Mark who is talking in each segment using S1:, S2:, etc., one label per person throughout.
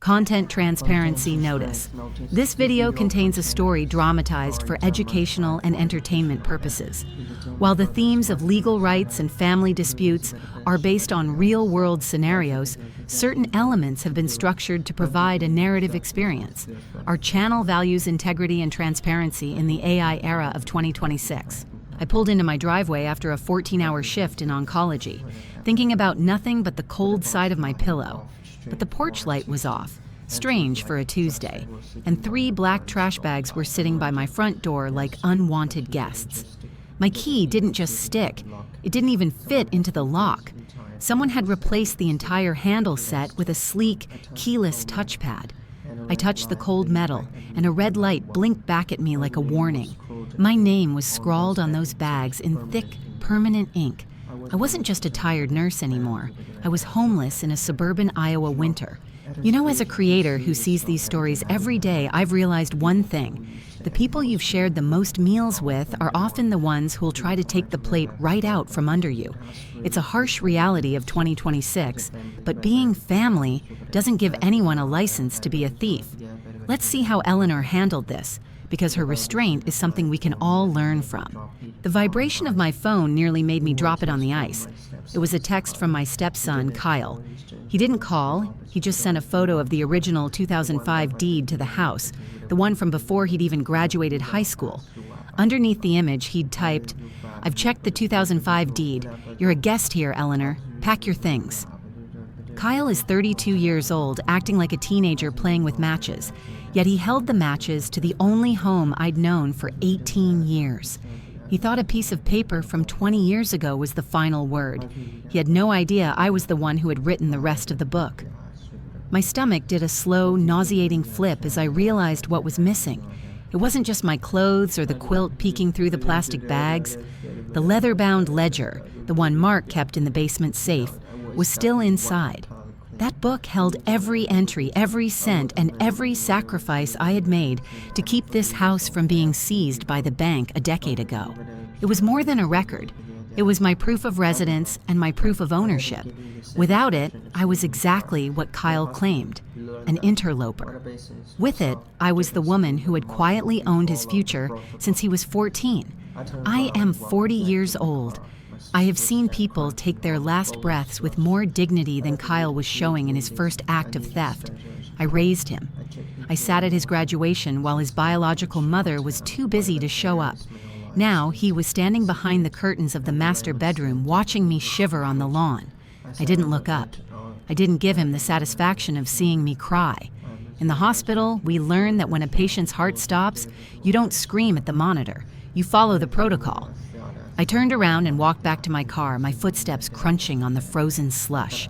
S1: Content Transparency Notice. This video contains a story dramatized for educational and entertainment purposes. While the themes of legal rights and family disputes are based on real-world scenarios, certain elements have been structured to provide a narrative experience. Our channel values integrity and transparency in the AI era of 2026. I pulled into my driveway after a 14-hour shift in oncology, thinking about nothing but the cold side of my pillow. But the porch light was off, strange for a Tuesday, and 3 black trash bags were sitting by my front door like unwanted guests. My key didn't just stick, it didn't even fit into the lock. Someone had replaced the entire handle set with a sleek, keyless touchpad. I touched the cold metal, and a red light blinked back at me like a warning. My name was scrawled on those bags in thick, permanent ink. I wasn't just a tired nurse anymore. I was homeless in a suburban Iowa winter. You know, as a creator who sees these stories every day, I've realized one thing. The people you've shared the most meals with are often the ones who'll try to take the plate right out from under you. It's a harsh reality of 2026, but being family doesn't give anyone a license to be a thief. Let's see how Eleanor handled this, because her restraint is something we can all learn from. The vibration of my phone nearly made me drop it on the ice. It was a text from my stepson, Kyle. He didn't call, he just sent a photo of the original 2005 deed to the house, the one from before he'd even graduated high school. Underneath the image, he'd typed, "I've checked the 2005 deed. You're a guest here, Eleanor. Pack your things." Kyle is 32 years old, acting like a teenager playing with matches, yet he held the matches to the only home I'd known for 18 years. He thought a piece of paper from 20 years ago was the final word. He had no idea I was the one who had written the rest of the book. My stomach did a slow, nauseating flip as I realized what was missing. It wasn't just my clothes or the quilt peeking through the plastic bags. The leather-bound ledger, the one Mark kept in the basement safe, was still inside. That book held every entry, every cent, and every sacrifice I had made to keep this house from being seized by the bank a decade ago. It was more than a record. It was my proof of residence and my proof of ownership. Without it, I was exactly what Kyle claimed, an interloper. With it, I was the woman who had quietly owned his future since he was 14. I am 40 years old. I have seen people take their last breaths with more dignity than Kyle was showing in his first act of theft. I raised him. I sat at his graduation while his biological mother was too busy to show up. Now he was standing behind the curtains of the master bedroom watching me shiver on the lawn. I didn't look up. I didn't give him the satisfaction of seeing me cry. In the hospital, we learn that when a patient's heart stops, you don't scream at the monitor. You follow the protocol. I turned around and walked back to my car, my footsteps crunching on the frozen slush.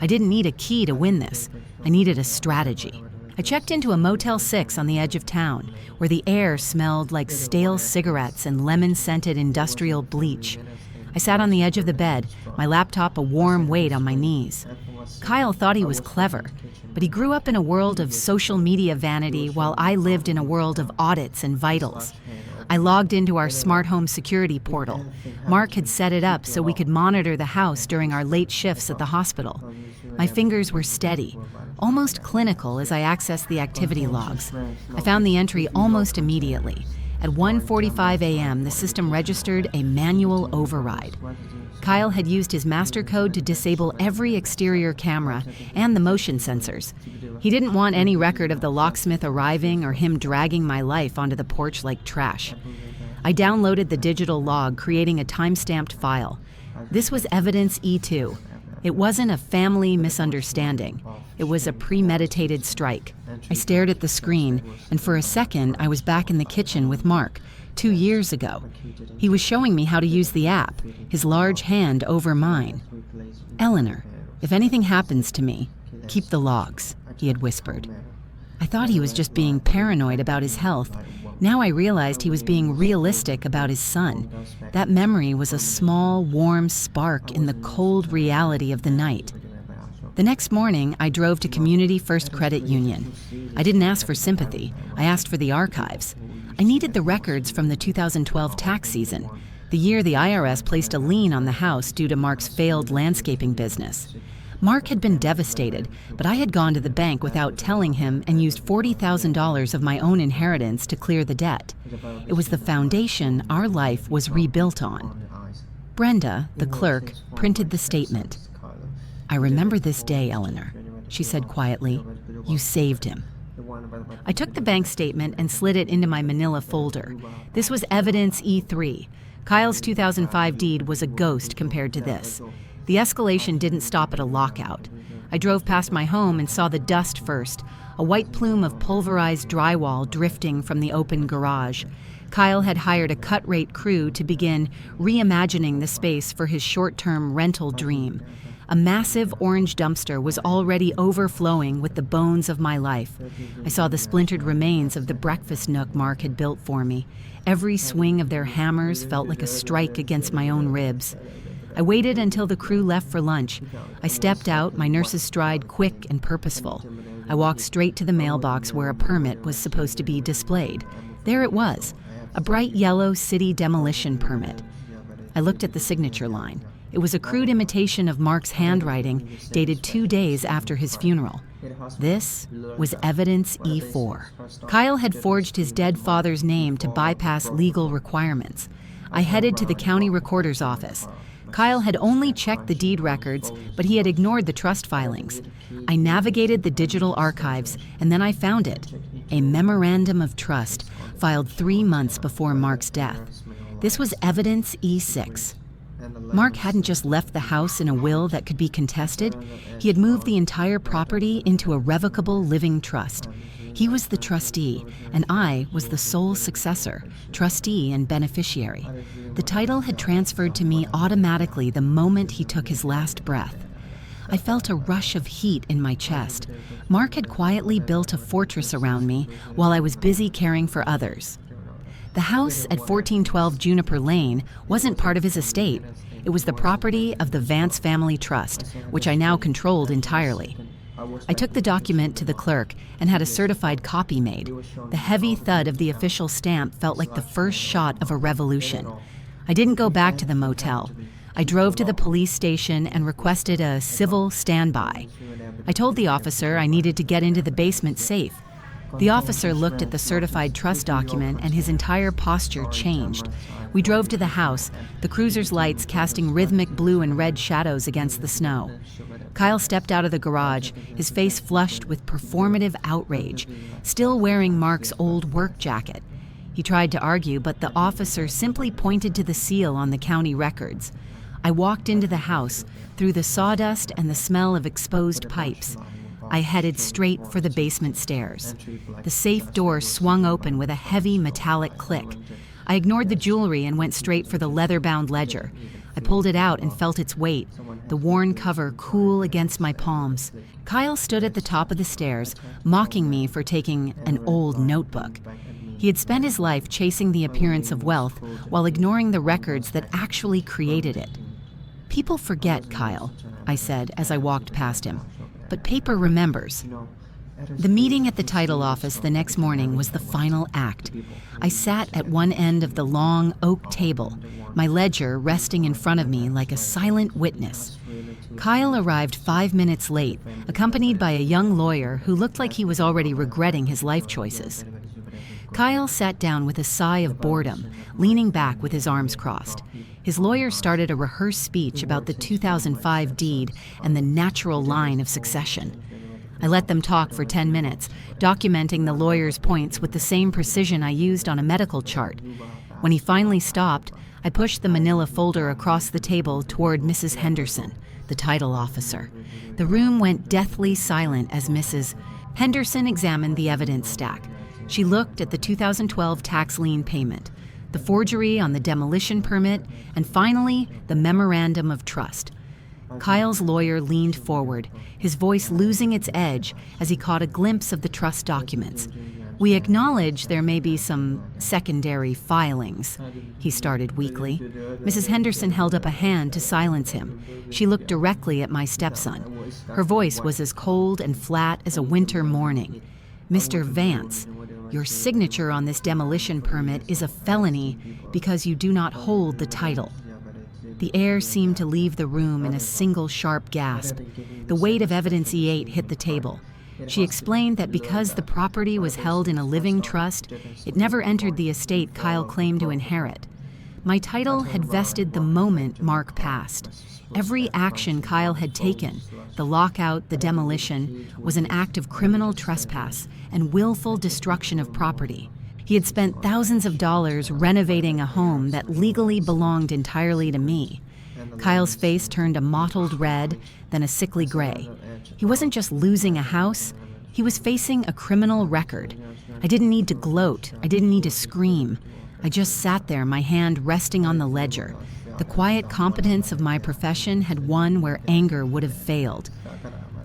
S1: I didn't need a key to win this. I needed a strategy. I checked into a Motel 6 on the edge of town, where the air smelled like stale cigarettes and lemon-scented industrial bleach. I sat on the edge of the bed, my laptop a warm weight on my knees. Kyle thought he was clever, but he grew up in a world of social media vanity while I lived in a world of audits and vitals. I logged into our smart home security portal. Mark had set it up so we could monitor the house during our late shifts at the hospital. My fingers were steady, almost clinical as I accessed the activity logs. I found the entry almost immediately. At 1:45 a.m., the system registered a manual override. Kyle had used his master code to disable every exterior camera and the motion sensors. He didn't want any record of the locksmith arriving or him dragging my life onto the porch like trash. I downloaded the digital log, creating a time-stamped file. This was evidence E2. It wasn't a family misunderstanding. It was a premeditated strike. I stared at the screen, and for a second, I was back in the kitchen with Mark, 2 years ago. He was showing me how to use the app, his large hand over mine. "Eleanor, if anything happens to me, keep the logs," he had whispered. I thought he was just being paranoid about his health. Now I realized he was being realistic about his son. That memory was a small, warm spark in the cold reality of the night. The next morning, I drove to Community First Credit Union. I didn't ask for sympathy. I asked for the archives. I needed the records from the 2012 tax season, the year the IRS placed a lien on the house due to Mark's failed landscaping business. Mark had been devastated, but I had gone to the bank without telling him and used $40,000 of my own inheritance to clear the debt. It was the foundation our life was rebuilt on. Brenda, the clerk, printed the statement. "I remember this day, Eleanor," she said quietly. "You saved him." I took the bank statement and slid it into my manila folder. This was evidence E3. Kyle's 2005 deed was a ghost compared to this. The escalation didn't stop at a lockout. I drove past my home and saw the dust first, a white plume of pulverized drywall drifting from the open garage. Kyle had hired a cut-rate crew to begin reimagining the space for his short-term rental dream. A massive orange dumpster was already overflowing with the bones of my life. I saw the splintered remains of the breakfast nook Mark had built for me. Every swing of their hammers felt like a strike against my own ribs. I waited until the crew left for lunch. I stepped out, my nurse's stride quick and purposeful. I walked straight to the mailbox where a permit was supposed to be displayed. There it was, a bright yellow city demolition permit. I looked at the signature line. It was a crude imitation of Mark's handwriting, dated 2 days after his funeral. This was evidence E4. Kyle had forged his dead father's name to bypass legal requirements. I headed to the county recorder's office. Kyle had only checked the deed records, but he had ignored the trust filings. I navigated the digital archives, and then I found it. A Memorandum of Trust, filed 3 months before Mark's death. This was evidence E6. Mark hadn't just left the house in a will that could be contested. He had moved the entire property into a revocable living trust. He was the trustee, and I was the sole successor, trustee and beneficiary. The title had transferred to me automatically the moment he took his last breath. I felt a rush of heat in my chest. Mark had quietly built a fortress around me while I was busy caring for others. The house at 1412 Juniper Lane wasn't part of his estate. It was the property of the Vance Family Trust, which I now controlled entirely. I took the document to the clerk and had a certified copy made. The heavy thud of the official stamp felt like the first shot of a revolution. I didn't go back to the motel. I drove to the police station and requested a civil standby. I told the officer I needed to get into the basement safe. The officer looked at the certified trust document and his entire posture changed. We drove to the house, the cruiser's lights casting rhythmic blue and red shadows against the snow. Kyle stepped out of the garage, his face flushed with performative outrage, still wearing Mark's old work jacket. He tried to argue, but the officer simply pointed to the seal on the county records. I walked into the house, through the sawdust and the smell of exposed pipes. I headed straight for the basement stairs. The safe door swung open with a heavy metallic click. I ignored the jewelry and went straight for the leather-bound ledger. I pulled it out and felt its weight, the worn cover cool against my palms. Kyle stood at the top of the stairs, mocking me for taking an old notebook. He had spent his life chasing the appearance of wealth while ignoring the records that actually created it. "People forget, Kyle," I said as I walked past him. "But paper remembers." The meeting at the title office the next morning was the final act. I sat at one end of the long oak table, my ledger resting in front of me like a silent witness. Kyle arrived 5 minutes late, accompanied by a young lawyer who looked like he was already regretting his life choices. Kyle sat down with a sigh of boredom, leaning back with his arms crossed. His lawyer started a rehearsed speech about the 2005 deed and the natural line of succession. I let them talk for 10 minutes, documenting the lawyer's points with the same precision I used on a medical chart. When he finally stopped, I pushed the manila folder across the table toward Mrs. Henderson, the title officer. The room went deathly silent as Mrs. Henderson examined the evidence stack. She looked at the 2012 tax lien payment, the forgery on the demolition permit, and finally, the Memorandum of Trust. Kyle's lawyer leaned forward, his voice losing its edge as he caught a glimpse of the trust documents. "We acknowledge there may be some secondary filings," he started weakly. Mrs. Henderson held up a hand to silence him. She looked directly at my stepson. Her voice was as cold and flat as a winter morning. "Mr. Vance, your signature on this demolition permit is a felony because you do not hold the title." The air seemed to leave the room in a single sharp gasp. The weight of evidence E8 hit the table. She explained that because the property was held in a living trust, it never entered the estate Kyle claimed to inherit. My title had vested the moment Mark passed. Every action Kyle had taken, the lockout, the demolition, was an act of criminal trespass and willful destruction of property. He had spent thousands of dollars renovating a home that legally belonged entirely to me. Kyle's face turned a mottled red, then a sickly gray. He wasn't just losing a house, he was facing a criminal record. I didn't need to gloat, I didn't need to scream. I just sat there, my hand resting on the ledger. The quiet competence of my profession had won where anger would have failed.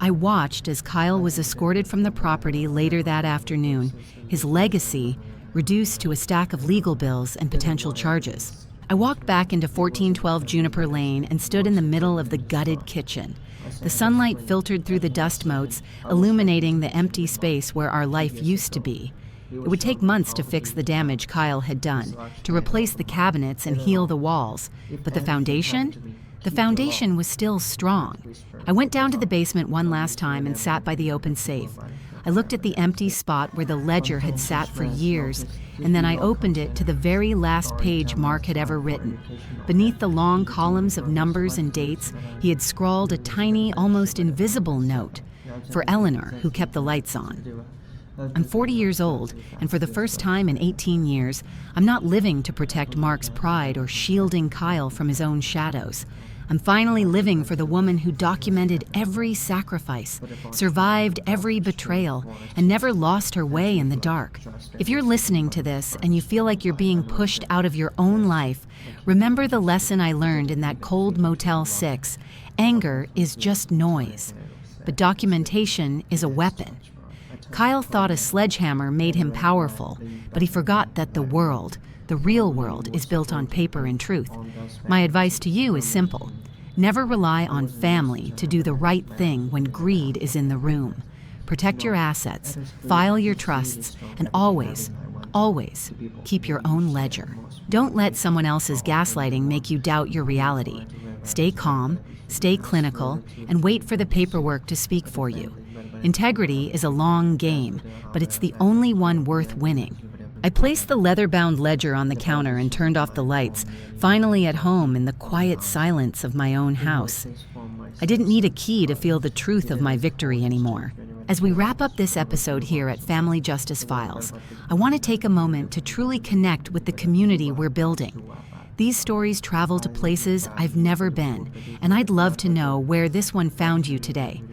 S1: I watched as Kyle was escorted from the property later that afternoon, his legacy reduced to a stack of legal bills and potential charges. I walked back into 1412 Juniper Lane and stood in the middle of the gutted kitchen. The sunlight filtered through the dust motes, illuminating the empty space where our life used to be. It would take months to fix the damage Kyle had done, to replace the cabinets and heal the walls. But the foundation? The foundation was still strong. I went down to the basement one last time and sat by the open safe. I looked at the empty spot where the ledger had sat for years, and then I opened it to the very last page Mark had ever written. Beneath the long columns of numbers and dates, he had scrawled a tiny, almost invisible note for Eleanor, who kept the lights on. I'm 40 years old, and for the first time in 18 years, I'm not living to protect Mark's pride or shielding Kyle from his own shadows. I'm finally living for the woman who documented every sacrifice, survived every betrayal, and never lost her way in the dark. If you're listening to this and you feel like you're being pushed out of your own life, remember the lesson I learned in that cold Motel 6. Anger is just noise, but documentation is a weapon. Kyle thought a sledgehammer made him powerful, but he forgot that the world, the real world, is built on paper and truth. My advice to you is simple. Never rely on family to do the right thing when greed is in the room. Protect your assets, file your trusts, and always, always keep your own ledger. Don't let someone else's gaslighting make you doubt your reality. Stay calm, stay clinical, and wait for the paperwork to speak for you. Integrity is a long game, but it's the only one worth winning. I placed the leather-bound ledger on the counter and turned off the lights, finally at home in the quiet silence of my own house. I didn't need a key to feel the truth of my victory anymore. As we wrap up this episode here at Family Justice Files, I want to take a moment to truly connect with the community we're building. These stories travel to places I've never been, and I'd love to know where this one found you today.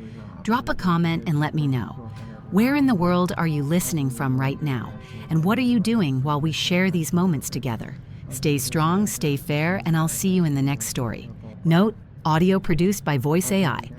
S1: Drop a comment and let me know. Where in the world are you listening from right now? And what are you doing while we share these moments together? Stay strong, stay fair, and I'll see you in the next story. Note, audio produced by Voice AI.